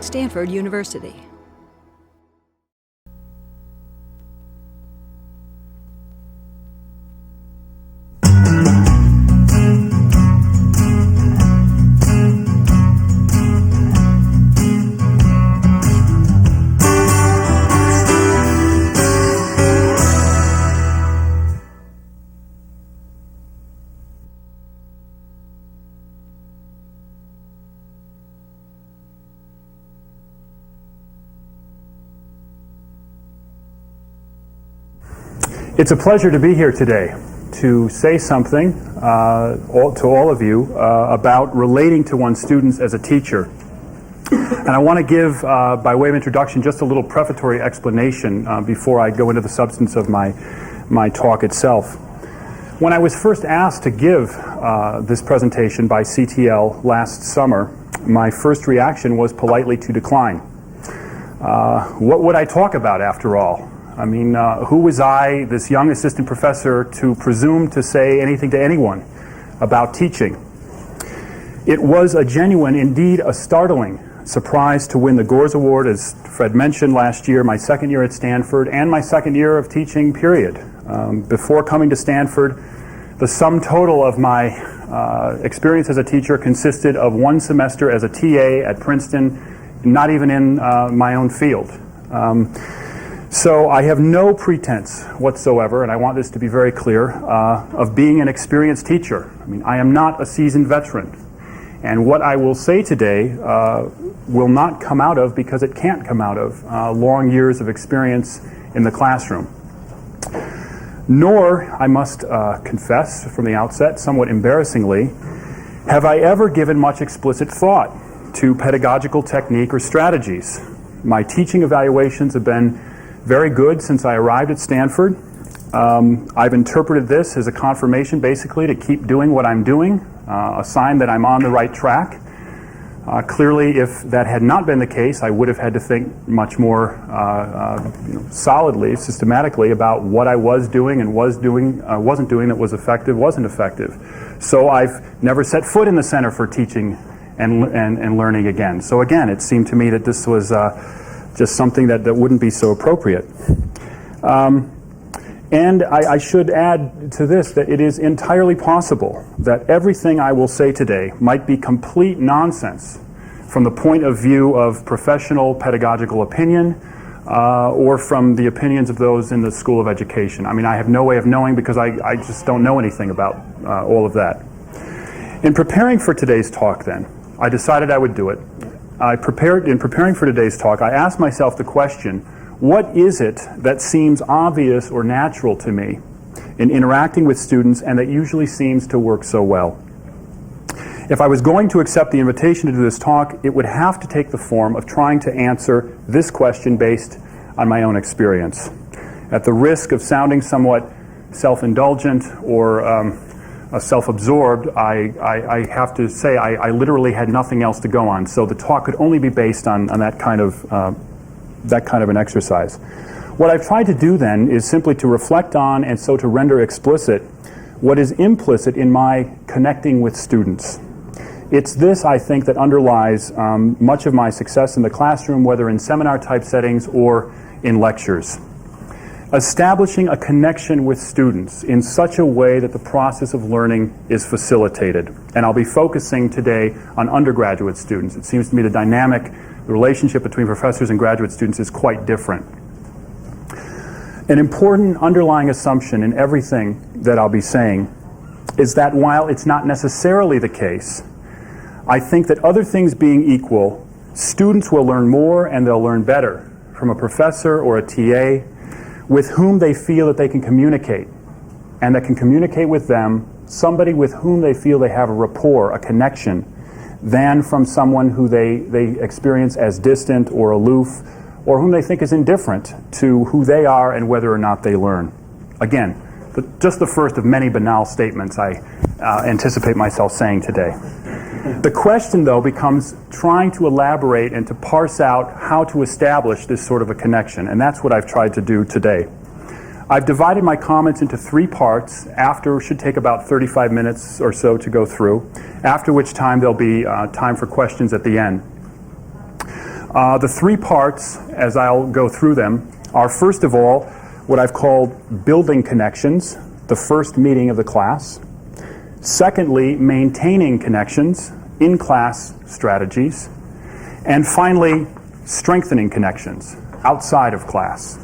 Stanford University. It's a pleasure to be here today to say something to all of you about relating to one's students as a teacher. And I want to give, by way of introduction, just a little prefatory explanation before I go into the substance of my talk itself. When I was first asked to give this presentation by CTL last summer, my first reaction was politely to decline. What would I talk about after all? I mean, who was I, this young assistant professor, to presume to say anything to anyone about teaching? It was a genuine, indeed a startling surprise to win the Gores Award, as Fred mentioned last year, my second year at Stanford, and my second year of teaching, period. Before coming to Stanford, the sum total of my experience as a teacher consisted of one semester as a TA at Princeton, not even in my own field. So I have no pretense whatsoever, and I want this to be very clear, of being an experienced teacher. I mean, I am not a seasoned veteran. And what I will say today will not come out of, because it can't come out of, long years of experience in the classroom. Nor, I must confess from the outset, somewhat embarrassingly, have I ever given much explicit thought to pedagogical technique or strategies. My teaching evaluations have been very good since I arrived at Stanford. I've interpreted this as a confirmation, basically, to keep doing what I'm doing, a sign that I'm on the right track. Clearly, if that had not been the case, I would have had to think much more solidly, systematically, about what I was doing and wasn't doing that was effective, wasn't effective. So I've never set foot in the Center for Teaching and Learning again. So again, it seemed to me that this was just something that wouldn't be so appropriate. And I should add to this that it is entirely possible that everything I will say today might be complete nonsense from the point of view of professional pedagogical opinion or from the opinions of those in the School of Education. I mean, I have no way of knowing because I just don't know anything about all of that. In preparing for today's talk then, I decided I would do it. In preparing for today's talk, I asked myself the question, what is it that seems obvious or natural to me in interacting with students and that usually seems to work so well? If I was going to accept the invitation to do this talk, it would have to take the form of trying to answer this question based on my own experience. At the risk of sounding somewhat self-indulgent or self-absorbed, I have to say I literally had nothing else to go on, so the talk could only be based on that kind of an exercise. What I've tried to do then is simply to reflect on and so to render explicit what is implicit in my connecting with students. It's this, I think, that underlies much of my success in the classroom, whether in seminar-type settings or in lectures. Establishing a connection with students in such a way that the process of learning is facilitated. And I'll be focusing today on undergraduate students. It seems to me the relationship between professors and graduate students is quite different. An important underlying assumption in everything that I'll be saying is that while it's not necessarily the case, I think that other things being equal, students will learn more and they'll learn better from a professor or a TA with whom they feel that they can communicate, and that can communicate with them, somebody with whom they feel they have a rapport, a connection, than from someone who they experience as distant or aloof, or whom they think is indifferent to who they are and whether or not they learn. Again, just the first of many banal statements I anticipate myself saying today. The question, though, becomes trying to elaborate and to parse out how to establish this sort of a connection, and that's what I've tried to do today. I've divided my comments into three parts. Should take about 35 minutes or so to go through, after which time there'll be time for questions at the end. The three parts, as I'll go through them, are first of all what I've called building connections, the first meeting of the class. Secondly, maintaining connections, in-class strategies. And finally, strengthening connections outside of class.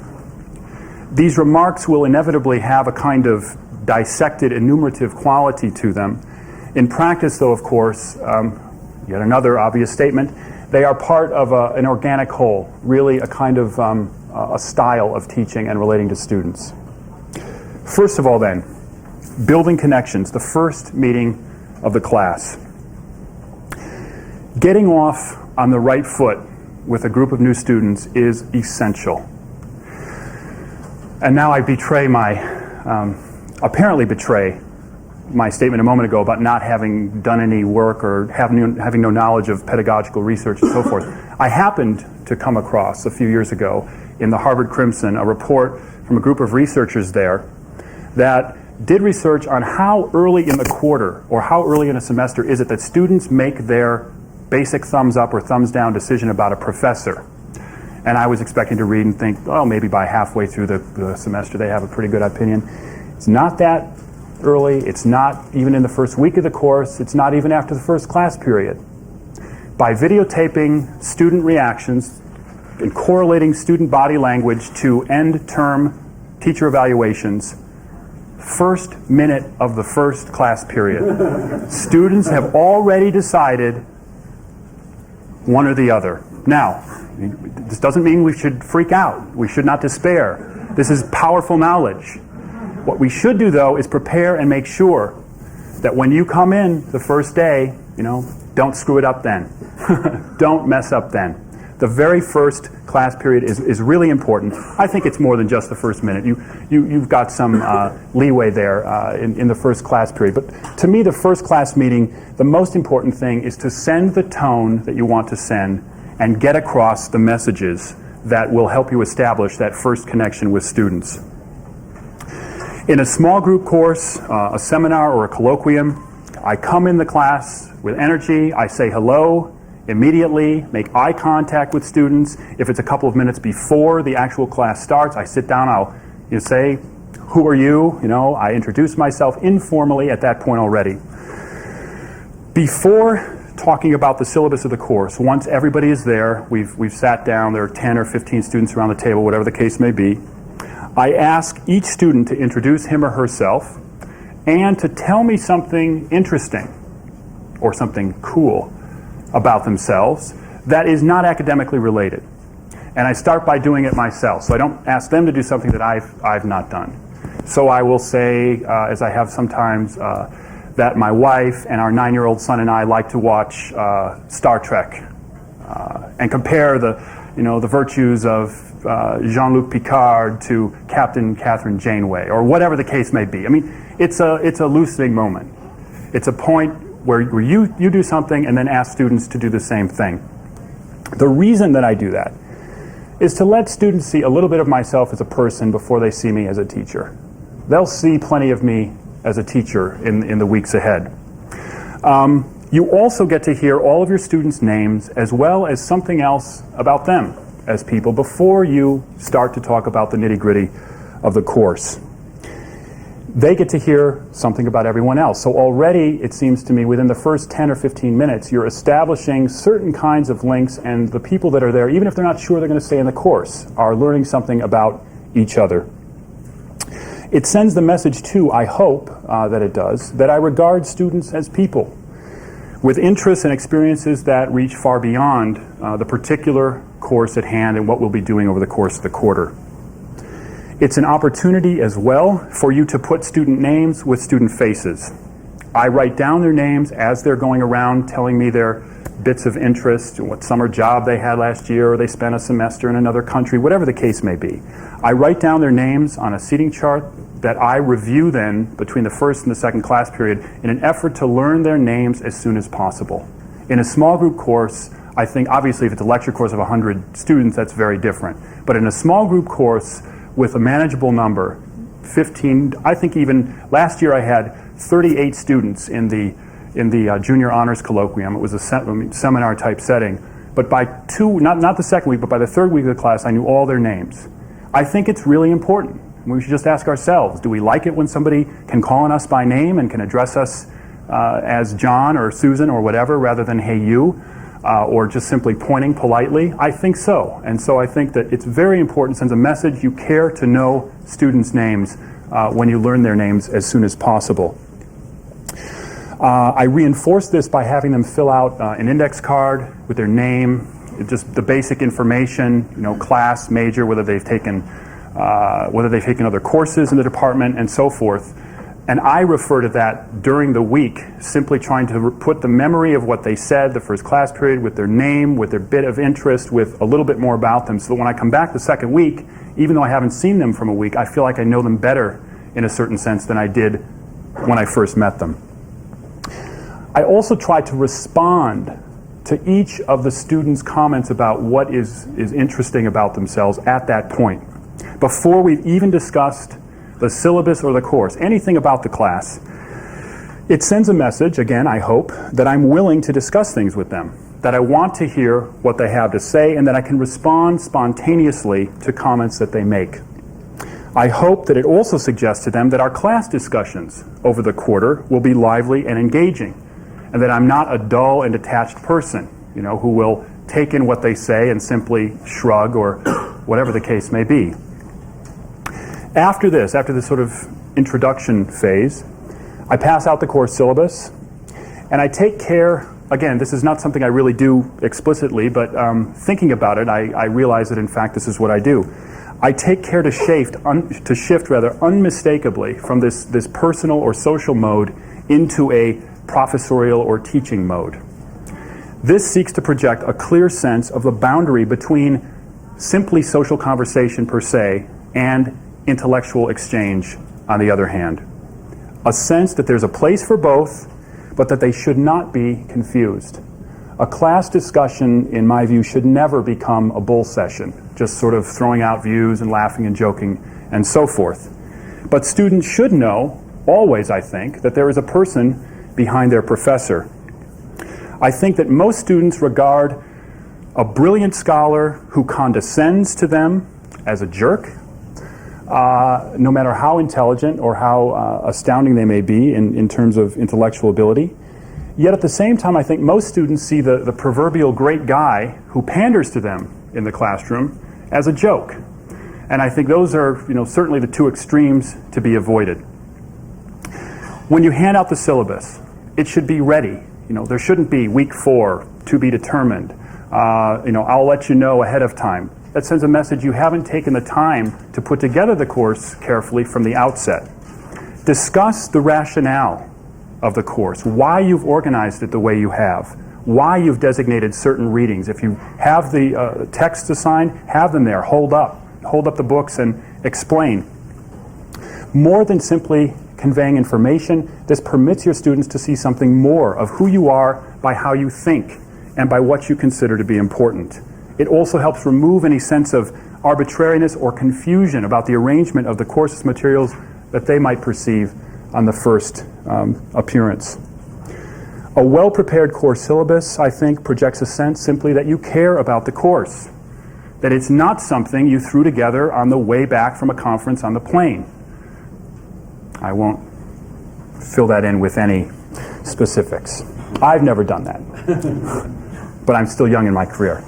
These remarks will inevitably have a kind of dissected enumerative quality to them. In practice, though, of course, yet another obvious statement, they are part of an organic whole, really a kind of a style of teaching and relating to students. First of all, then, building connections, the first meeting of the class. Getting off on the right foot with a group of new students is essential. And now I apparently betray my statement a moment ago about not having done any work or having no knowledge of pedagogical research and so forth. I happened to come across a few years ago in the Harvard Crimson a report from a group of researchers there that did research on how early in the quarter or how early in a semester is it that students make their basic thumbs up or thumbs down decision about a professor. And I was expecting to read and think, oh, maybe by halfway through the semester they have a pretty good opinion. It's not that early. It's not even in the first week of the course. It's not even after the first class period. By videotaping student reactions and correlating student body language to end-term teacher evaluations, first minute of the first class period, students have already decided one or the other. Now, this doesn't mean we should freak out. We should not despair. This is powerful knowledge. What we should do, though, is prepare and make sure that when you come in the first day, don't screw it up then. Don't mess up then. The very first class period is really important. I think it's more than just the first minute. You've got some leeway there in the first class period. But to me, the first class meeting, the most important thing is to send the tone that you want to send and get across the messages that will help you establish that first connection with students. In a small group course, a seminar or a colloquium, I come in the class with energy, I say hello immediately, make eye contact with students. If it's a couple of minutes before the actual class starts, I sit down, I'll say, who are you? I introduce myself informally at that point already. Before talking about the syllabus of the course, once everybody is there, we've sat down, there are 10 or 15 students around the table, whatever the case may be, I ask each student to introduce him or herself and to tell me something interesting or something cool about themselves that is not academically related. And I start by doing it myself. So I don't ask them to do something that I've not done. So I will say, as I have sometimes, that my wife and our 9-year-old son and I like to watch Star Trek and compare the virtues of Jean-Luc Picard to Captain Catherine Janeway, or whatever the case may be. I mean, it's a loosening moment. It's a point where you do something and then ask students to do the same thing. The reason that I do that is to let students see a little bit of myself as a person before they see me as a teacher. They'll see plenty of me as a teacher in the weeks ahead. You also get to hear all of your students' names as well as something else about them as people before you start to talk about the nitty-gritty of the course. They get to hear something about everyone else. So already, it seems to me, within the first 10 or 15 minutes, you're establishing certain kinds of links, and the people that are there, even if they're not sure they're going to stay in the course, are learning something about each other. It sends the message, too, I hope that it does, that I regard students as people with interests and experiences that reach far beyond the particular course at hand and what we'll be doing over the course of the quarter. It's an opportunity as well for you to put student names with student faces. I write down their names as they're going around telling me their bits of interest, what summer job they had last year, or they spent a semester in another country, whatever the case may be. I write down their names on a seating chart that I review then between the first and the second class period in an effort to learn their names as soon as possible. In a small group course, I think obviously if it's a lecture course of 100 students, that's very different. But in a small group course with a manageable number, 15, I think even last year I had 38 students in the junior honors colloquium. It was a seminar type setting. but by not the second week, but by the third week of the class, I knew all their names. I think it's really important. We should just ask ourselves, do we like it when somebody can call on us by name and can address us as John or Susan or whatever, rather than hey you, or just simply pointing politely? I think so. And so I think that it's very important, sends a message, you care to know students' names when you learn their names as soon as possible. I reinforce this by having them fill out an index card with their name, just the basic information, class, major, whether they've taken other courses in the department, and so forth. And I refer to that during the week, simply trying to put the memory of what they said the first class period with their name, with their bit of interest, with a little bit more about them, so that when I come back the second week, even though I haven't seen them from a week, I feel like I know them better in a certain sense than I did when I first met them. I also try to respond to each of the students' comments about what is interesting about themselves at that point. Before we've even discussed the syllabus or the course, anything about the class, it sends a message, again, I hope, that I'm willing to discuss things with them, that I want to hear what they have to say, and that I can respond spontaneously to comments that they make. I hope that it also suggests to them that our class discussions over the quarter will be lively and engaging, and that I'm not a dull and detached person, who will take in what they say and simply shrug or whatever the case may be. After this sort of introduction phase, I pass out the course syllabus, and I take care, again, this is not something I really do explicitly, but thinking about it, I realize that in fact this is what I do. I take care to shift unmistakably from this personal or social mode into a professorial or teaching mode. This seeks to project a clear sense of the boundary between simply social conversation per se and intellectual exchange on the other hand. A sense that there's a place for both, but that they should not be confused. A class discussion, in my view, should never become a bull session, just sort of throwing out views and laughing and joking and so forth. But students should know, always I think, that there is a person behind their professor. I think that most students regard a brilliant scholar who condescends to them as a jerk, no matter how intelligent or how astounding they may be in terms of intellectual ability. Yet at the same time, I think most students see the proverbial great guy who panders to them in the classroom as a joke. And I think those are certainly the two extremes to be avoided. When you hand out the syllabus, it should be ready. There shouldn't be week 4, to be determined. I'll let you know ahead of time. That sends a message you haven't taken the time to put together the course carefully from the outset. Discuss the rationale of the course, why you've organized it the way you have, why you've designated certain readings. If you have the texts assigned, have them there. Hold up the books and explain. More than simply conveying information, this permits your students to see something more of who you are by how you think and by what you consider to be important. It also helps remove any sense of arbitrariness or confusion about the arrangement of the course's materials that they might perceive on the first appearance. A well-prepared course syllabus, I think, projects a sense simply that you care about the course, that it's not something you threw together on the way back from a conference on the plane. I won't fill that in with any specifics. I've never done that, but I'm still young in my career.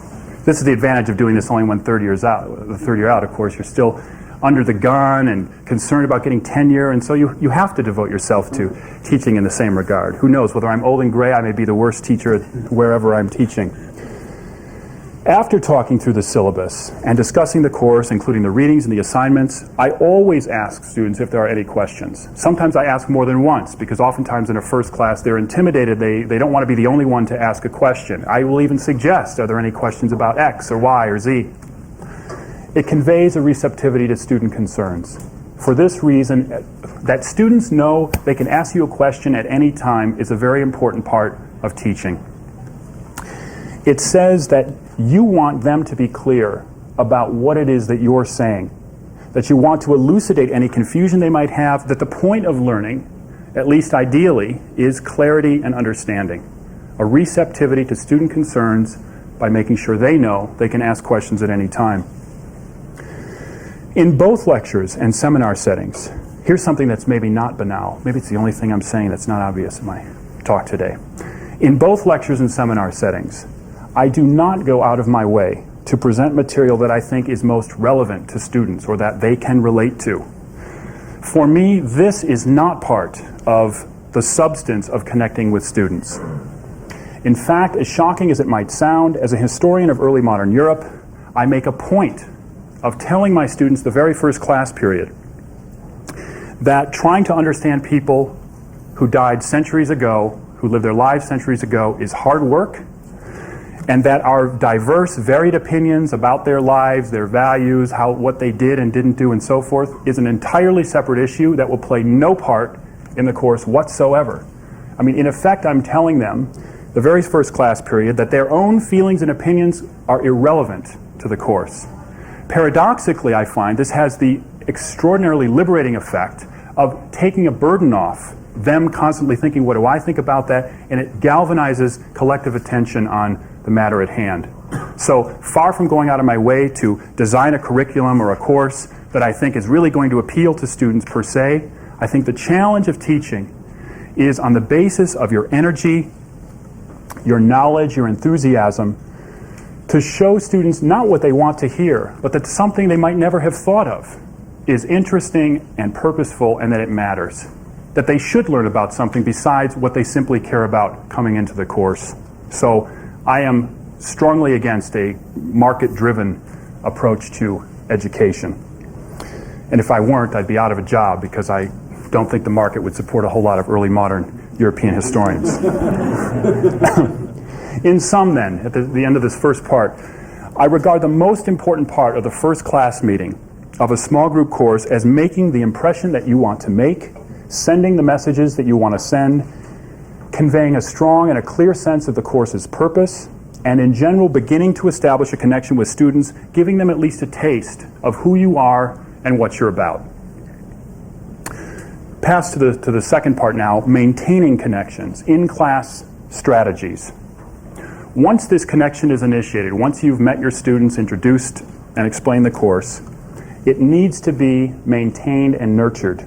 This is the advantage of doing this only when the third year out, of course. You're still under the gun and concerned about getting tenure, and so you have to devote yourself to teaching in the same regard. Who knows, whether I'm old and gray, I may be the worst teacher wherever I'm teaching. After talking through the syllabus and discussing the course, including the readings and the assignments, I always ask students if there are any questions. Sometimes I ask more than once, because oftentimes in a first class they're intimidated. They don't want to be the only one to ask a question. I will even suggest, are there any questions about X or Y or Z? It conveys a receptivity to student concerns. For this reason, that students know they can ask you a question at any time is a very important part of teaching. It says that you want them to be clear about what it is that you're saying, that you want to elucidate any confusion they might have, that the point of learning, at least ideally, is clarity and understanding, a receptivity to student concerns by making sure they know they can ask questions at any time. In both lectures and seminar settings, here's something that's maybe not banal. Maybe it's the only thing I'm saying that's not obvious in my talk today. In both lectures and seminar settings, I do not go out of my way to present material that I think is most relevant to students or that they can relate to. For me, this is not part of the substance of connecting with students. In fact, as shocking as it might sound, as a historian of early modern Europe, I make a point of telling my students the very first class period that trying to understand people who died centuries ago, who lived their lives centuries ago, is hard work, and that our diverse, varied opinions about their lives, their values, what they did and didn't do and so forth, is an entirely separate issue that will play no part in the course whatsoever. I mean, in effect, I'm telling them, the very first class period, that their own feelings and opinions are irrelevant to the course. Paradoxically, I find this has the extraordinarily liberating effect of taking a burden off, them constantly thinking, what do I think about that? And it galvanizes collective attention on the matter at hand. So far from going out of my way to design a curriculum or a course that I think is really going to appeal to students per se, I think the challenge of teaching is on the basis of your energy, your knowledge, your enthusiasm, to show students not what they want to hear, but that something they might never have thought of is interesting and purposeful and that it matters. That they should learn about something besides what they simply care about coming into the course. So I am strongly against a market-driven approach to education. And if I weren't, I'd be out of a job because I don't think the market would support a whole lot of early modern European historians. In sum then, at the end of this first part, I regard the most important part of the first class meeting of a small group course as making the impression that you want to make, sending the messages that you want to send, conveying a strong and a clear sense of the course's purpose, and in general beginning to establish a connection with students, giving them at least a taste of who you are and what you're about. Pass to the second part now, maintaining connections, in-class strategies. Once this connection is initiated, once you've met your students, introduced and explained the course, it needs to be maintained and nurtured.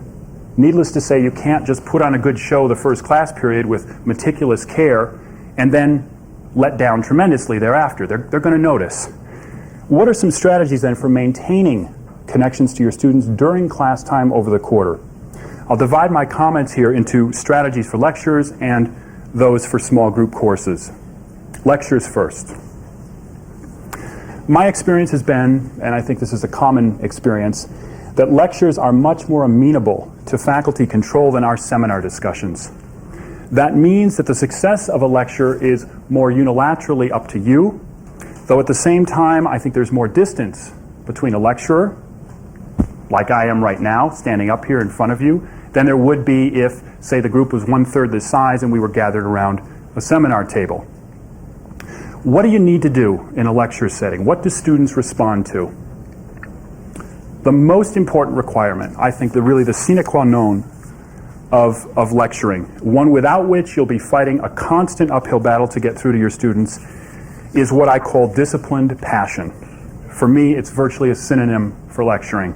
Needless to say, you can't just put on a good show the first class period with meticulous care and then let down tremendously thereafter. They're going to notice. What are some strategies then for maintaining connections to your students during class time over the quarter? I'll divide my comments here into strategies for lectures and those for small group courses. Lectures first. My experience has been, and I think this is a common experience, that lectures are much more amenable to faculty control than our seminar discussions. That means that the success of a lecture is more unilaterally up to you, though at the same time I think there's more distance between a lecturer, like I am right now, standing up here in front of you, than there would be if, say, the group was 1/3 the size and we were gathered around a seminar table. What do you need to do in a lecture setting? What do students respond to? The most important requirement, I think really the sine qua non of lecturing, one without which you'll be fighting a constant uphill battle to get through to your students, is what I call disciplined passion. For me, it's virtually a synonym for lecturing.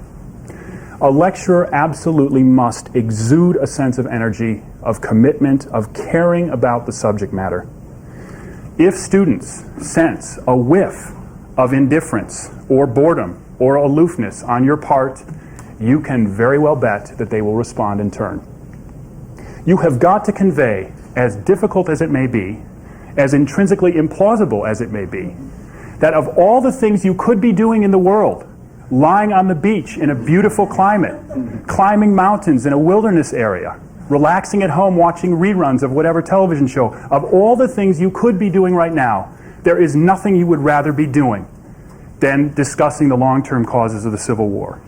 A lecturer absolutely must exude a sense of energy, of commitment, of caring about the subject matter. If students sense a whiff of indifference or boredom or aloofness on your part, you can very well bet that they will respond in turn. You have got to convey, as difficult as it may be, as intrinsically implausible as it may be, that of all the things you could be doing in the world, lying on the beach in a beautiful climate, climbing mountains in a wilderness area, relaxing at home watching reruns of whatever television show, of all the things you could be doing right now, there is nothing you would rather be doing than discussing the long-term causes of the Civil War,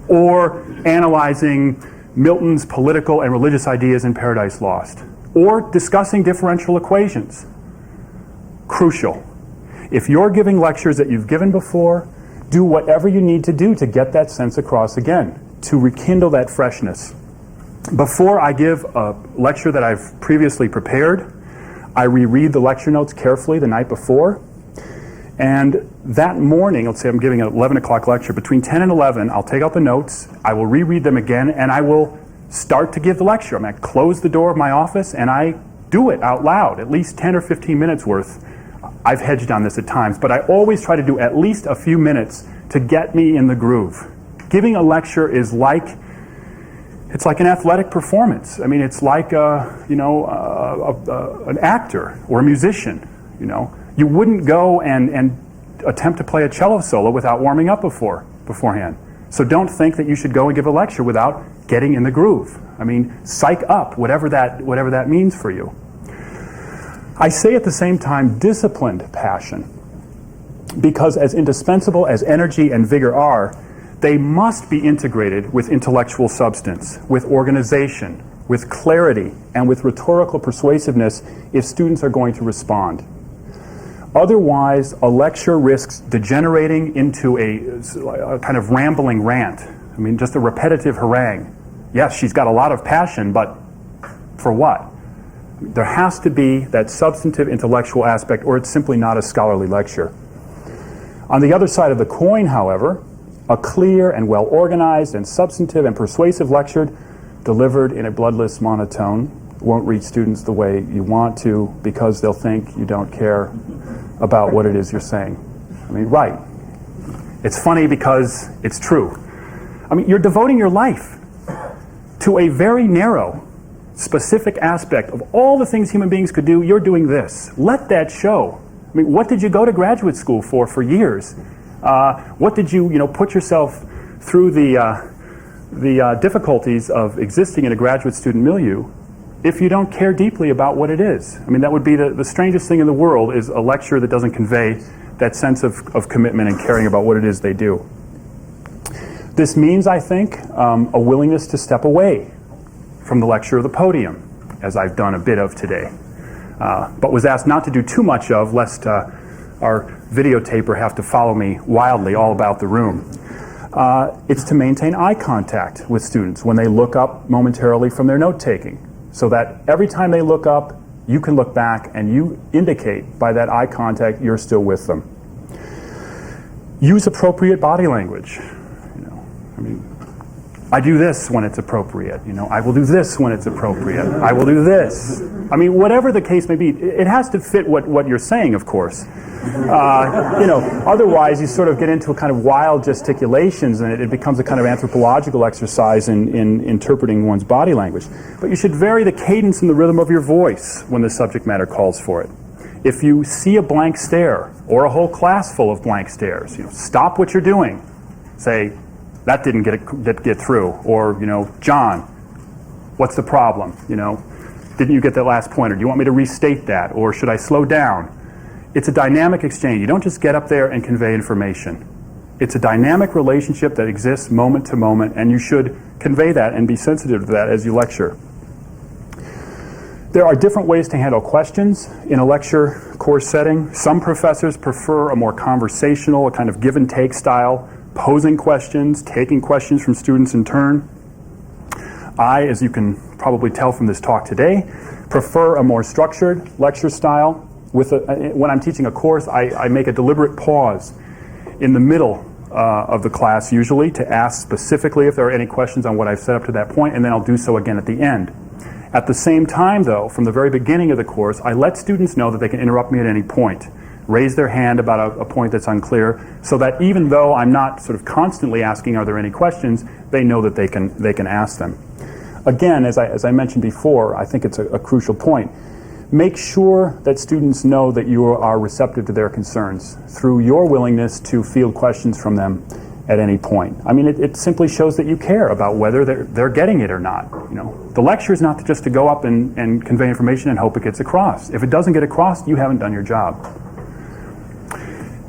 or analyzing Milton's political and religious ideas in Paradise Lost, or discussing differential equations. Crucial. If you're giving lectures that you've given before, do whatever you need to do to get that sense across again, to rekindle that freshness. Before I give a lecture that I've previously prepared, I reread the lecture notes carefully the night before. And that morning, let's say I'm giving an 11 o'clock lecture, between 10 and 11, I'll take out the notes, I will reread them again, and I will start to give the lecture. I'm going to close the door of my office, and I do it out loud, at least 10 or 15 minutes worth. I've hedged on this at times, but I always try to do at least a few minutes to get me in the groove. Giving a lecture is like, it's like an athletic performance. I mean, it's like an actor or a musician. You wouldn't go and attempt to play a cello solo without warming up beforehand. So don't think that you should go and give a lecture without getting in the groove. I mean, psych up, whatever that means for you. I say at the same time disciplined passion, because as indispensable as energy and vigor are, they must be integrated with intellectual substance, with organization, with clarity, and with rhetorical persuasiveness if students are going to respond. Otherwise, a lecture risks degenerating into a kind of rambling rant. I mean, just a repetitive harangue. Yes, she's got a lot of passion, but for what? There has to be that substantive intellectual aspect, or it's simply not a scholarly lecture. On the other side of the coin, however, a clear and well-organized and substantive and persuasive lecture delivered in a bloodless monotone won't reach students the way you want to, because they'll think you don't care about what it is you're saying. I mean, right. It's funny because it's true. I mean, you're devoting your life to a very narrow, specific aspect of all the things human beings could do. You're doing this. Let that show. I mean, what did you go to graduate school for years? What did you put yourself through the difficulties of existing in a graduate student milieu if you don't care deeply about what it is? I mean, that would be the strangest thing in the world, is a lecture that doesn't convey that sense of commitment and caring about what it is they do. This means, I think, a willingness to step away from the lecture or the podium, as I've done a bit of today, but was asked not to do too much of, lest our videotaper have to follow me wildly all about the room. It's to maintain eye contact with students when they look up momentarily from their note-taking, so that every time they look up, you can look back and you indicate by that eye contact you're still with them. Use appropriate body language. I do this when it's appropriate. I will do this when it's appropriate. I will do this. I mean, whatever the case may be, it has to fit what you're saying, of course. Otherwise you sort of get into a kind of wild gesticulations, and it becomes a kind of anthropological exercise in interpreting one's body language. But you should vary the cadence and the rhythm of your voice when the subject matter calls for it. If you see a blank stare, or a whole class full of blank stares, stop what you're doing. Say, that didn't get through. Or, John, what's the problem? Didn't you get that last point? Or do you want me to restate that? Or should I slow down? It's a dynamic exchange. You don't just get up there and convey information. It's a dynamic relationship that exists moment to moment, and you should convey that and be sensitive to that as you lecture. There are different ways to handle questions in a lecture course setting. Some professors prefer a more conversational, a kind of give and take style, posing questions, taking questions from students in turn. I, as you can probably tell from this talk today, prefer a more structured lecture style. When I'm teaching a course, I make a deliberate pause in the middle of the class, usually, to ask specifically if there are any questions on what I've said up to that point, and then I'll do so again at the end. At the same time, though, from the very beginning of the course, I let students know that they can interrupt me at any point, raise their hand about a point that's unclear, so that even though I'm not sort of constantly asking, are there any questions, they know that they can ask them. Again, as I mentioned before, I think it's a crucial point. Make sure that students know that you are receptive to their concerns through your willingness to field questions from them at any point. I mean, it simply shows that you care about whether they're getting it or not. The lecture is not just to go up and convey information and hope it gets across. If it doesn't get across, you haven't done your job.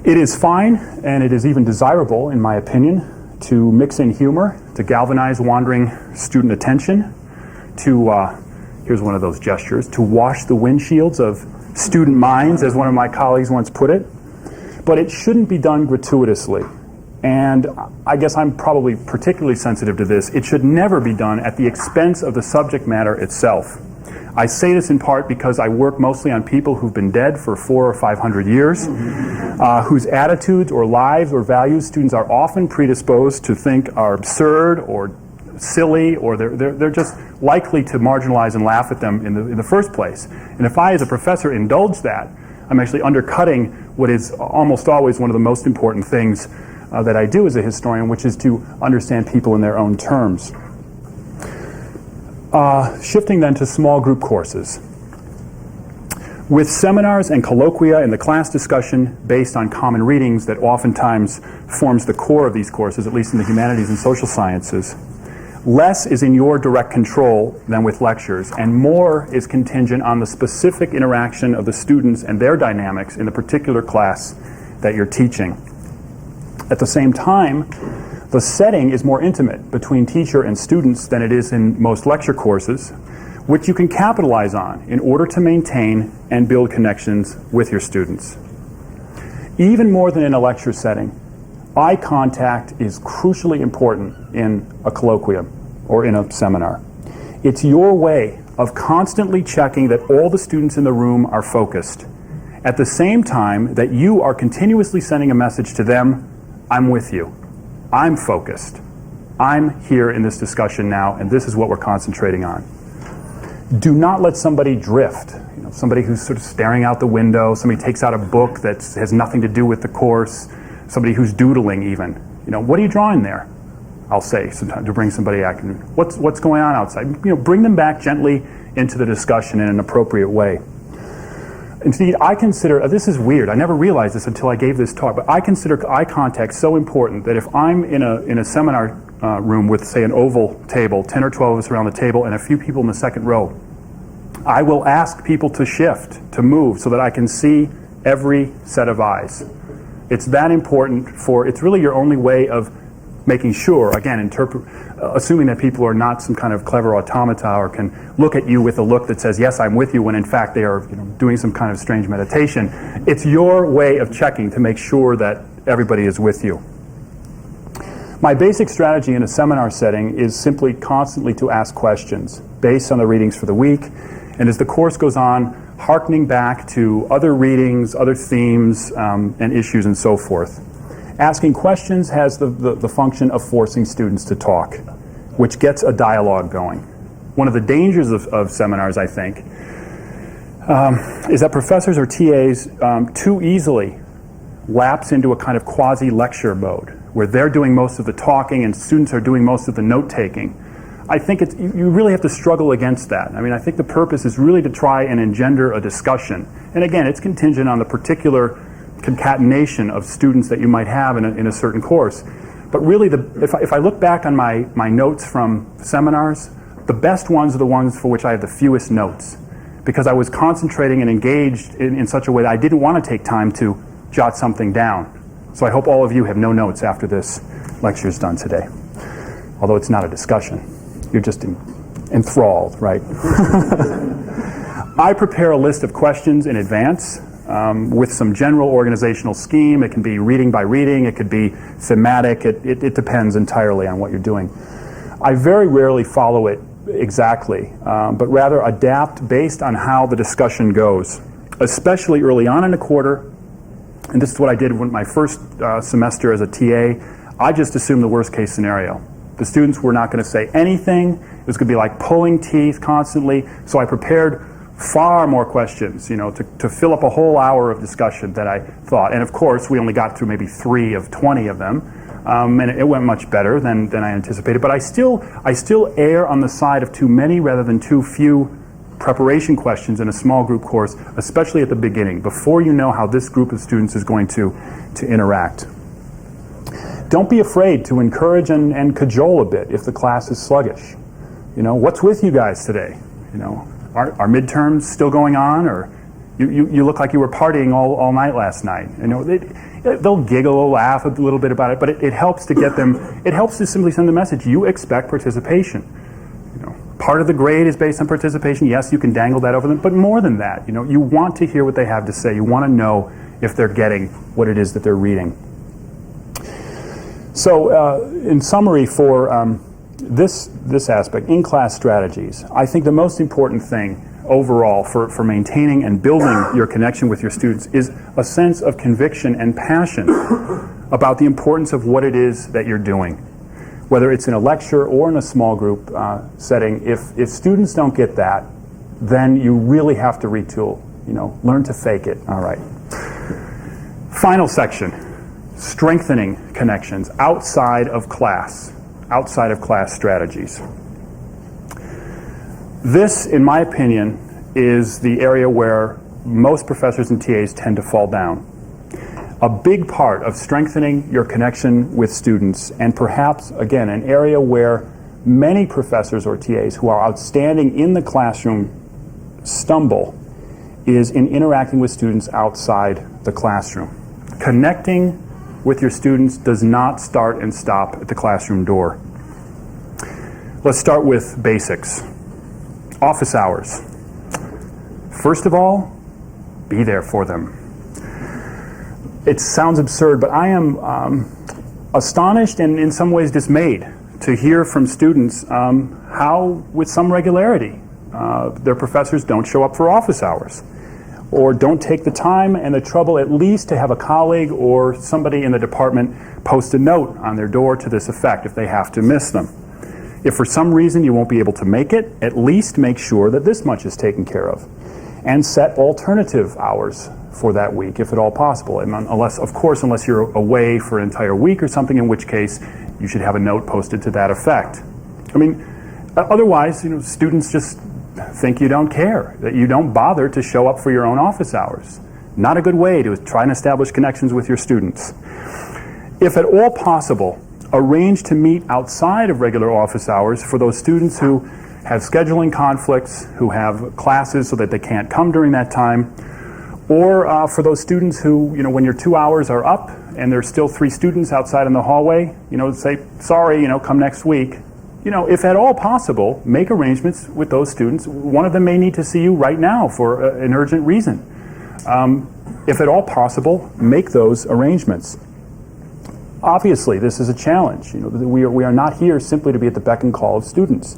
It is fine, and it is even desirable, in my opinion, to mix in humor, to galvanize wandering student attention, to, here's one of those gestures, to wash the windshields of student minds, as one of my colleagues once put it. But it shouldn't be done gratuitously. And I guess I'm probably particularly sensitive to this. It should never be done at the expense of the subject matter itself. I say this in part because I work mostly on people who've been dead for 400 or 500 years, whose attitudes or lives or values students are often predisposed to think are absurd or silly, or they're just likely to marginalize and laugh at them in the first place. And if I, as a professor, indulge that, I'm actually undercutting what is almost always one of the most important things that I do as a historian, which is to understand people in their own terms. Shifting then to small group courses. With seminars and colloquia and the class discussion based on common readings that oftentimes forms the core of these courses, at least in the humanities and social sciences, less is in your direct control than with lectures, and more is contingent on the specific interaction of the students and their dynamics in the particular class that you're teaching. At the same time, the setting is more intimate between teacher and students than it is in most lecture courses, which you can capitalize on in order to maintain and build connections with your students. Even more than in a lecture setting, eye contact is crucially important in a colloquium or in a seminar. It's your way of constantly checking that all the students in the room are focused, at the same time that you are continuously sending a message to them: I'm with you, I'm focused, I'm here in this discussion now, and this is what we're concentrating on. Do not let somebody drift. Somebody who's sort of staring out the window, somebody takes out a book that has nothing to do with the course, somebody who's doodling even. What are you drawing there? I'll say sometimes to bring somebody back. What's going on outside? Bring them back gently into the discussion in an appropriate way. Indeed, I consider, this is weird, I never realized this until I gave this talk, but I consider eye contact so important that if I'm in a seminar room with, say, an oval table, 10 or 12 of us around the table, and a few people in the second row, I will ask people to shift, to move, so that I can see every set of eyes. It's that important it's really your only way of making sure, again, assuming that people are not some kind of clever automata or can look at you with a look that says, yes, I'm with you, when in fact they are doing some kind of strange meditation. It's your way of checking to make sure that everybody is with you. My basic strategy in a seminar setting is simply constantly to ask questions based on the readings for the week, and as the course goes on, hearkening back to other readings, other themes, and issues and so forth. Asking questions has the function of forcing students to talk, which gets a dialogue going. One of the dangers of seminars, I think, is that professors or TAs too easily lapse into a kind of quasi-lecture mode, where they're doing most of the talking and students are doing most of the note-taking. I think you really have to struggle against that. I think the purpose is really to try and engender a discussion. And again, it's contingent on the particular concatenation of students that you might have in a certain course. But really, if I look back on my notes from seminars, the best ones are the ones for which I have the fewest notes, because I was concentrating and engaged in such a way that I didn't want to take time to jot something down. So I hope all of you have no notes after this lecture is done today. Although it's not a discussion. You're just enthralled, right? I prepare a list of questions in advance with some general organizational scheme. It can be reading by reading. It could be thematic. It depends entirely on what you're doing. I very rarely follow it exactly, but rather adapt based on how the discussion goes, especially early on in a quarter. And this is what I did when my first semester as a TA. I just assumed the worst case scenario. The students were not going to say anything. It was going to be like pulling teeth constantly. So I prepared far more questions, to fill up a whole hour of discussion that I thought. And of course, we only got through maybe 3 of 20 of them. And it went much better than I anticipated. But I still err on the side of too many rather than too few preparation questions in a small group course, especially at the beginning, before you know how this group of students is going to interact. Don't be afraid to encourage and cajole a bit if the class is sluggish. What's with you guys today? Are midterms still going on, or you look like you were partying all night last night? They'll giggle or laugh a little bit about it, but it helps to get them. It helps to simply send the message: you expect participation. Part of the grade is based on participation. Yes, you can dangle that over them, but more than that, you want to hear what they have to say. You want to know if they're getting what it is that they're reading. So, in summary, for this aspect, in-class strategies, I think the most important thing overall for maintaining and building your connection with your students is a sense of conviction and passion about the importance of what it is that you're doing. Whether it's in a lecture or in a small group setting, if students don't get that, then you really have to retool. Learn to fake it. All right. Final section, strengthening connections outside of class strategies. This, in my opinion, is the area where most professors and TAs tend to fall down. A big part of strengthening your connection with students, and perhaps, again, an area where many professors or TAs who are outstanding in the classroom stumble, is in interacting with students outside the classroom. Connecting with your students does not start and stop at the classroom door. Let's start with basics. Office hours. First of all, be there for them. It sounds absurd, but I am astonished and in some ways dismayed to hear from students how, with some regularity, their professors don't show up for office hours, or don't take the time and the trouble at least to have a colleague or somebody in the department post a note on their door to this effect if they have to miss them. If for some reason you won't be able to make it, at least make sure that this much is taken care of. And set alternative hours for that week, if at all possible. And unless you're away for an entire week or something, in which case you should have a note posted to that effect. Otherwise, students just think you don't care, that you don't bother to show up for your own office hours. Not a good way to try and establish connections with your students. If at all possible, arrange to meet outside of regular office hours for those students who have scheduling conflicts, who have classes so that they can't come during that time, or for those students who, when your 2 hours are up and there's still 3 students outside in the hallway, say, sorry, come next week. If at all possible, make arrangements with those students. One of them may need to see you right now for an urgent reason. If at all possible, make those arrangements. Obviously, this is a challenge. We are not here simply to be at the beck and call of students.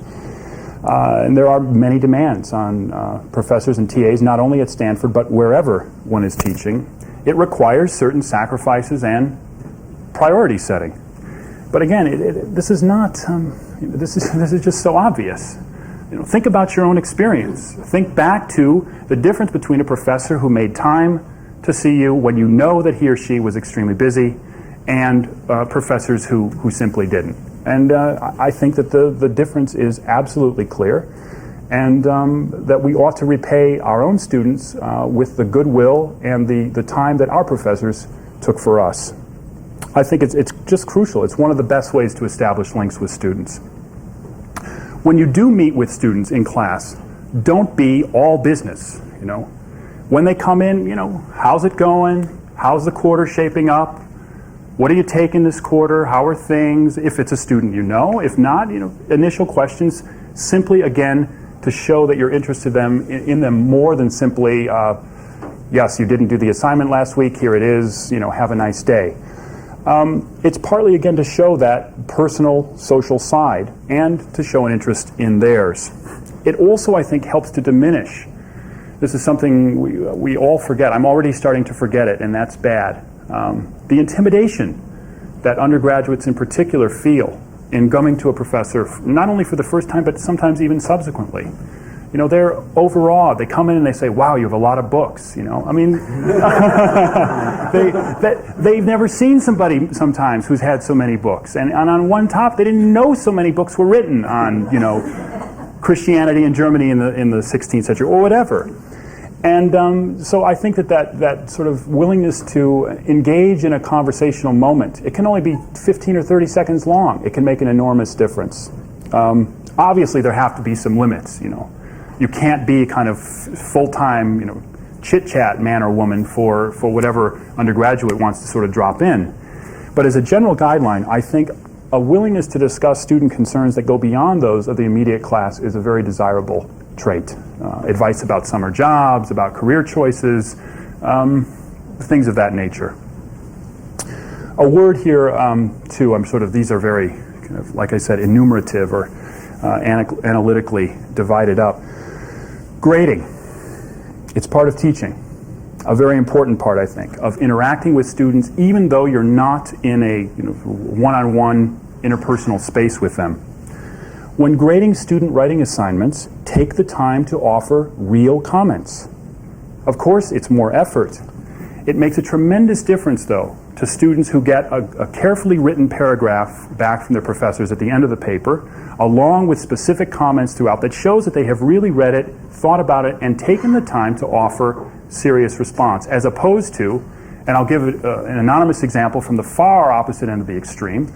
And there are many demands on professors and TAs, not only at Stanford, but wherever one is teaching. It requires certain sacrifices and priority setting. But again, this is not, this is just so obvious. Think about your own experience. Think back to the difference between a professor who made time to see you when you know that he or she was extremely busy, and professors who simply didn't. And I think that the difference is absolutely clear, and that we ought to repay our own students with the goodwill and the time that our professors took for us. I think it's just crucial. It's one of the best ways to establish links with students. When you do meet with students in class, don't be all business. When they come in, how's it going? How's the quarter shaping up? What are you taking this quarter? How are things? If it's a student if not, initial questions, simply again to show that you're interested in them more than simply, yes, you didn't do the assignment last week, here it is, have a nice day. It's partly again to show that personal, social side and to show an interest in theirs. It also, I think, helps to diminish. This is something we all forget. I'm already starting to forget it, and that's bad. The intimidation that undergraduates in particular feel in coming to a professor, not only for the first time, but sometimes even subsequently. They're overawed. They come in and they say, wow, you have a lot of books. They've never seen somebody sometimes who's had so many books. And on one top, they didn't know so many books were written on, Christianity in Germany in the 16th century or whatever. And so I think that sort of willingness to engage in a conversational moment, it can only be 15 or 30 seconds long. It can make an enormous difference. Obviously, there have to be some limits, You can't be kind of full-time, chit-chat man or woman for whatever undergraduate wants to sort of drop in. But as a general guideline, I think a willingness to discuss student concerns that go beyond those of the immediate class is a very desirable trait. Advice about summer jobs, about career choices, things of that nature. A word here, too, these are very, like I said, enumerative or analytically divided up. Grading. It's part of teaching. A very important part, I think, of interacting with students, even though you're not in a one-on-one interpersonal space with them. When grading student writing assignments, take the time to offer real comments. Of course, it's more effort. It makes a tremendous difference, though, to students who get a carefully written paragraph back from their professors at the end of the paper, along with specific comments throughout that shows that they have really read it, thought about it, and taken the time to offer serious response, as opposed to, and I'll give an anonymous example from the far opposite end of the extreme.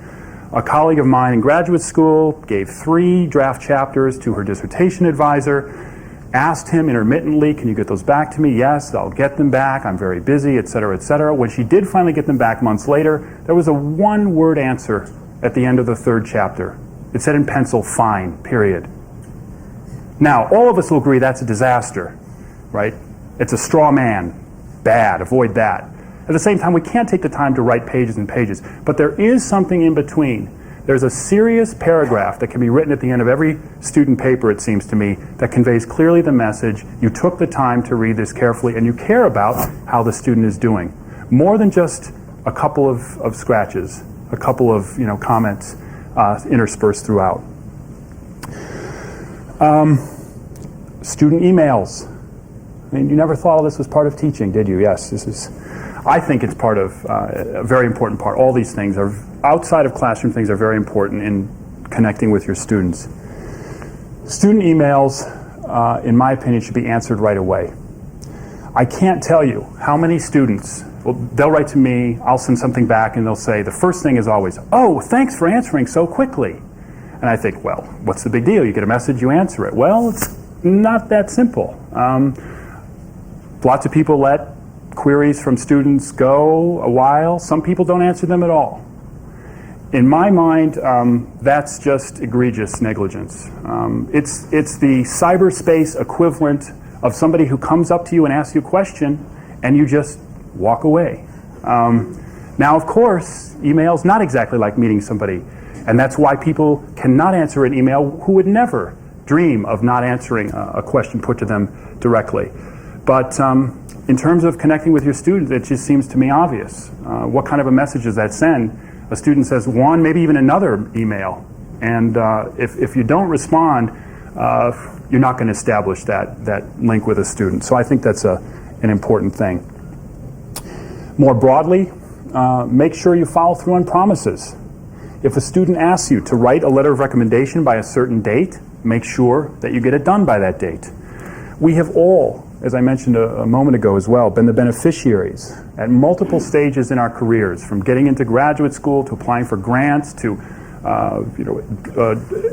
A colleague of mine in graduate school gave 3 draft chapters to her dissertation advisor, asked him intermittently, can you get those back to me? Yes, I'll get them back, I'm very busy, etc., etc. When she did finally get them back months later, there was a 1-word answer at the end of the 3rd chapter. It said in pencil, fine, period. Now, all of us will agree that's a disaster, right? It's a straw man, bad, avoid that. At the same time, we can't take the time to write pages and pages, but there is something in between. There's a serious paragraph that can be written at the end of every student paper, it seems to me, that conveys clearly the message, you took the time to read this carefully and you care about how the student is doing. More than just a couple of scratches, a couple of comments interspersed throughout. Student emails. I mean, you never thought of this was part of teaching, did you? Yes, I think it's part of a very important part. All these things are, outside of classroom things, are very important in connecting with your students. Student emails, in my opinion, should be answered right away. I can't tell you how many students, they'll write to me, I'll send something back, and they'll say, the first thing is always, oh, thanks for answering so quickly. And I think, well, what's the big deal? You get a message, you answer it. Well, it's not that simple. Lots of people let queries from students go a while. Some people don't answer them at all. In my mind, that's just egregious negligence. It's the cyberspace equivalent of somebody who comes up to you and asks you a question and you just walk away. Now, of course, email's not exactly like meeting somebody, and that's why people cannot answer an email who would never dream of not answering a question put to them directly. But in terms of connecting with your students, it just seems to me obvious. What kind of a message does that send? A student says one, maybe even another email. And if you don't respond, you're not going to establish that link with a student. So I think that's an important thing. More broadly, make sure you follow through on promises. If a student asks you to write a letter of recommendation by a certain date, make sure that you get it done by that date. We have all, as I mentioned a moment ago as well, been the beneficiaries at multiple stages in our careers, from getting into graduate school to applying for grants to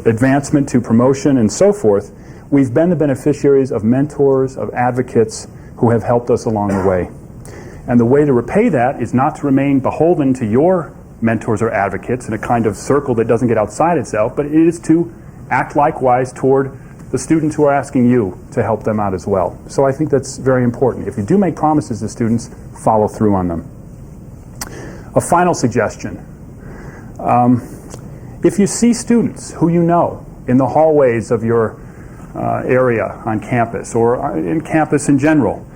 advancement to promotion and so forth. We've been the beneficiaries of mentors, of advocates who have helped us along the way. And the way to repay that is not to remain beholden to your mentors or advocates in a kind of circle that doesn't get outside itself, but it is to act likewise toward the students who are asking you to help them out as well. So I think that's very important. If you do make promises to students, follow through on them. A final suggestion. If you see students who you know in the hallways of your area on campus or in campus in general,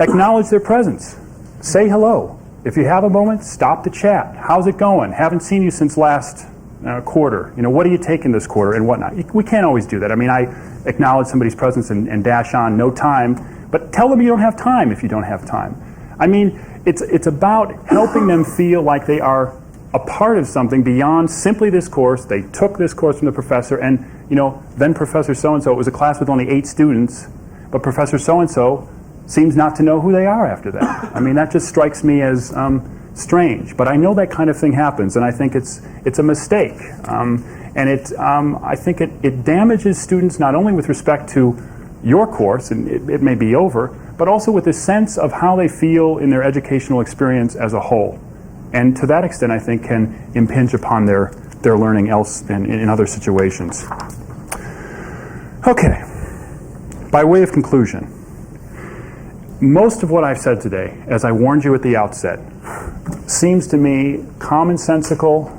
acknowledge their presence. Say hello. If you have a moment, stop the chat. How's it going? Haven't seen you since last quarter. What are you taking this quarter and whatnot? We can't always do that. I mean, I acknowledge somebody's presence and dash on no time, but tell them you don't have time if you don't have time. I mean, it's about helping them feel like they are a part of something beyond simply this course. They took this course from the professor and, then Professor so-and-so, it was a class with only 8 students, but Professor so-and-so seems not to know who they are after that. I mean, that just strikes me as strange. But I know that kind of thing happens, and I think it's a mistake. And I think it damages students not only with respect to your course, and it may be over, but also with a sense of how they feel in their educational experience as a whole. And to that extent, I think, can impinge upon their learning in other situations. Okay, by way of conclusion, most of what I've said today, as I warned you at the outset, seems to me commonsensical,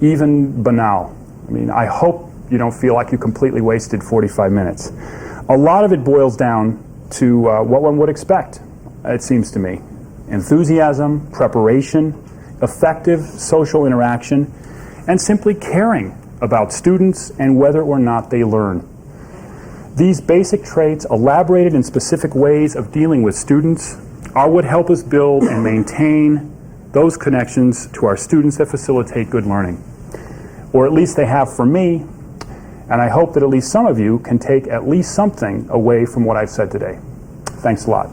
even banal. I mean, I hope you don't feel like you completely wasted 45 minutes. A lot of it boils down to what one would expect, it seems to me. Enthusiasm, preparation, effective social interaction, and simply caring about students and whether or not they learn. These basic traits, elaborated in specific ways of dealing with students, are what help us build and maintain those connections to our students that facilitate good learning. Or at least they have for me, and I hope that at least some of you can take at least something away from what I've said today. Thanks a lot.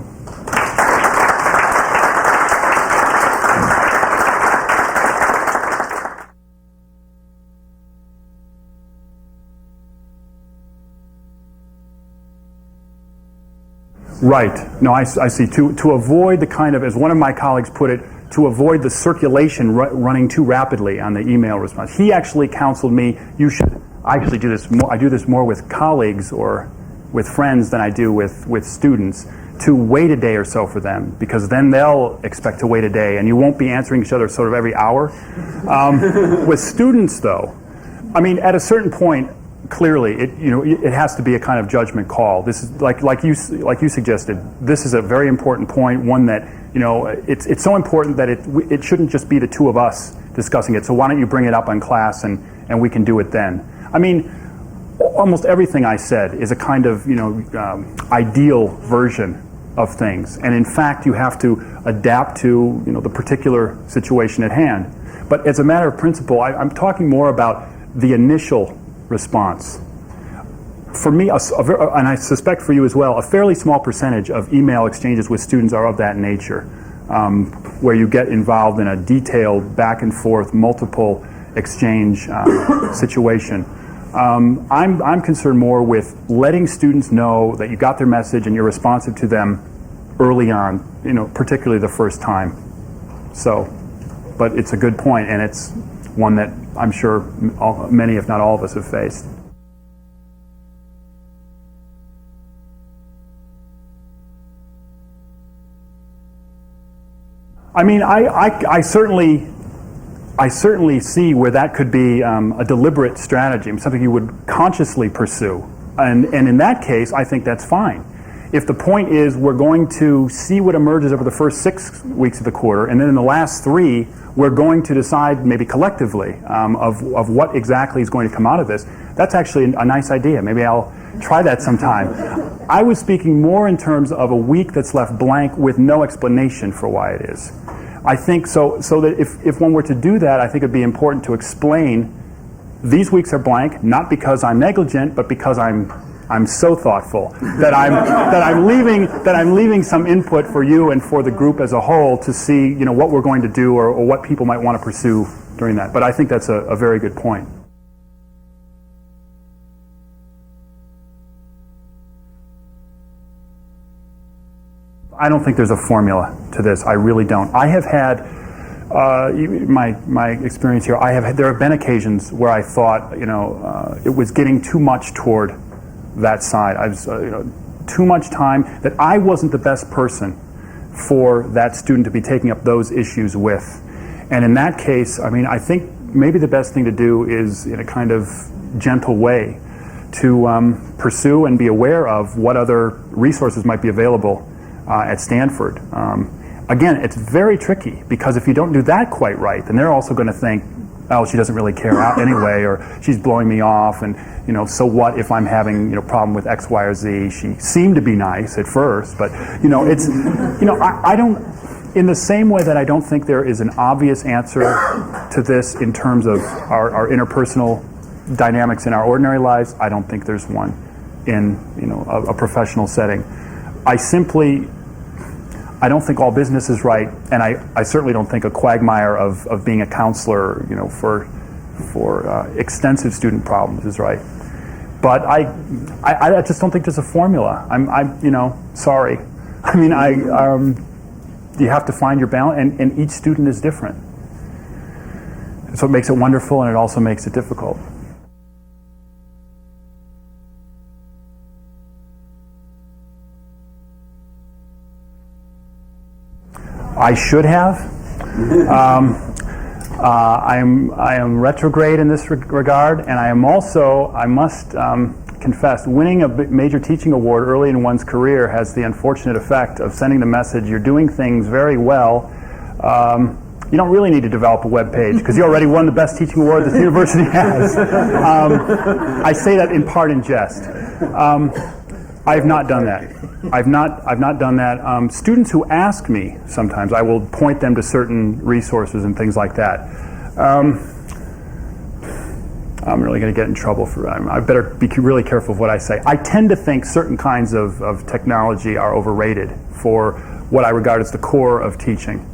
Right. No, I see. To avoid the kind of, as one of my colleagues put it, to avoid the circulation running too rapidly on the email response. He actually counseled me, you should actually do this more. I do this more with colleagues or with friends than I do with students, to wait a day or so for them, because then they'll expect to wait a day and you won't be answering each other sort of every hour. With students, though, I mean, at a certain point, clearly, it has to be a kind of judgment call. This is like you suggested. This is a very important point. One that it's so important that it shouldn't just be the two of us discussing it. So why don't you bring it up in class and we can do it then? I mean, almost everything I said is a kind of ideal version of things, and in fact, you have to adapt to the particular situation at hand. But as a matter of principle, I'm talking more about the initial response. For me, and I suspect for you as well, a fairly small percentage of email exchanges with students are of that nature, where you get involved in a detailed back and forth, multiple exchange situation. I'm concerned more with letting students know that you got their message and you're responsive to them early on, particularly the first time. So, but it's a good point, and it's one that I'm sure many, if not all of us, have faced. I mean, I certainly see where that could be a deliberate strategy, something you would consciously pursue. And in that case, I think that's fine. If the point is we're going to see what emerges over the first 6 weeks of the quarter, and then in the last 3, we're going to decide maybe collectively of what exactly is going to come out of this, that's actually a nice idea. Maybe I'll try that sometime. I was speaking more in terms of a week that's left blank with no explanation for why it is. I think so that if one were to do that, I think it'd be important to explain these weeks are blank, not because I'm negligent, but because I'm so thoughtful that I'm leaving some input for you and for the group as a whole to see what we're going to do or what people might want to pursue during that. But I think that's a very good point. I don't think there's a formula to this. I really don't. I have had my experience here. There have been occasions where I thought it was getting too much toward that side. I was too much time, that I wasn't the best person for that student to be taking up those issues with. And in that case, I mean, I think maybe the best thing to do is, in a kind of gentle way, to pursue and be aware of what other resources might be available at Stanford. Again, it's very tricky, because if you don't do that quite right, then they're also going to think, oh, she doesn't really care out anyway, or she's blowing me off, and so what if I'm having problem with X, Y, or Z? She seemed to be nice at first, but it's I don't. In the same way that I don't think there is an obvious answer to this in terms of our interpersonal dynamics in our ordinary lives, I don't think there's one in a professional setting. I don't think all business is right, and I certainly don't think a quagmire of being a counselor, for extensive student problems is right. But I just don't think there's a formula. I'm sorry. I mean, you have to find your balance, and each student is different. So it makes it wonderful, and it also makes it difficult. I should have. I am retrograde in this regard, and I am also, I must confess, winning a major teaching award early in one's career has the unfortunate effect of sending the message, you're doing things very well. You don't really need to develop a web page because you already won the best teaching award that the university has. I say that in part in jest. I have not done that. I've not done that. Students who ask me sometimes, I will point them to certain resources and things like that. I'm really going to get in trouble for that. I better be really careful of what I say. I tend to think certain kinds of technology are overrated for what I regard as the core of teaching.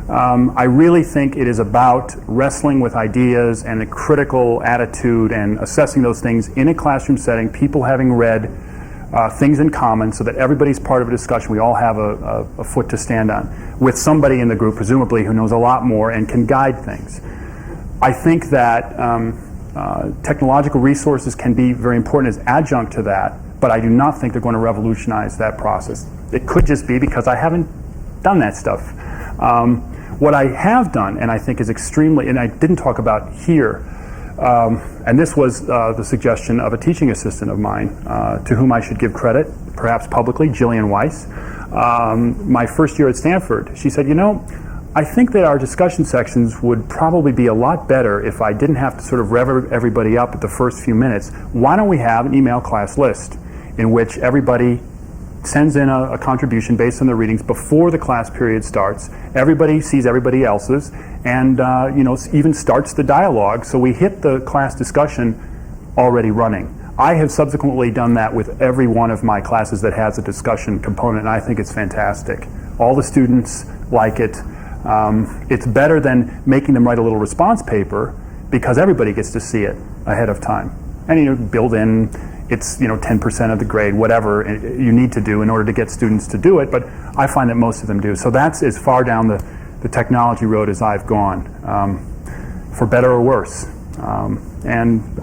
I really think it is about wrestling with ideas and a critical attitude and assessing those things in a classroom setting, people having read things in common so that everybody's part of a discussion. We all have a foot to stand on with somebody in the group, presumably, who knows a lot more and can guide things. I think that technological resources can be very important as adjunct to that, but I do not think they're going to revolutionize that process. It could just be because I haven't done that stuff. What I have done, and I think is extremely, and I didn't talk about here, and this was the suggestion of a teaching assistant of mine, to whom I should give credit, perhaps publicly, Jillian Weiss. My first year at Stanford, she said, you know, I think that our discussion sections would probably be a lot better if I didn't have to sort of rev everybody up at the first few minutes. Why don't we have an email class list in which everybody sends in a contribution based on their readings before the class period starts. Everybody sees everybody else's, and even starts the dialogue. So we hit the class discussion already running. I have subsequently done that with every one of my classes that has a discussion component, and I think it's fantastic. All the students like it. It's better than making them write a little response paper because everybody gets to see it ahead of time. And build in. It's 10% of the grade, whatever you need to do in order to get students to do it, but I find that most of them do. So that's as far down the technology road as I've gone, for better or worse. And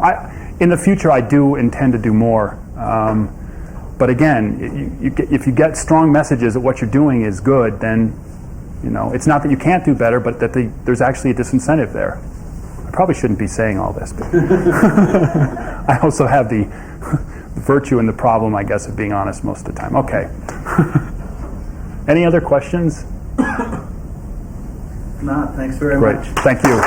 in the future, I do intend to do more. But again, if you get strong messages that what you're doing is good, then it's not that you can't do better, but that there's actually a disincentive there. I probably shouldn't be saying all this, but I also have the virtue and the problem, I guess, of being honest most of the time. Okay. Any other questions? No, thanks very Great. much. Thank you.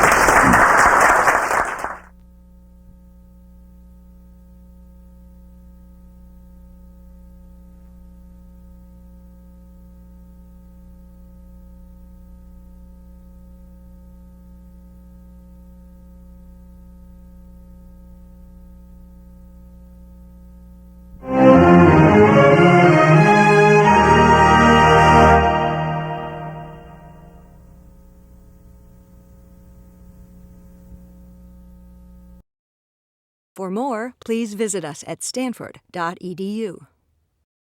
For more, please visit us at stanford.edu.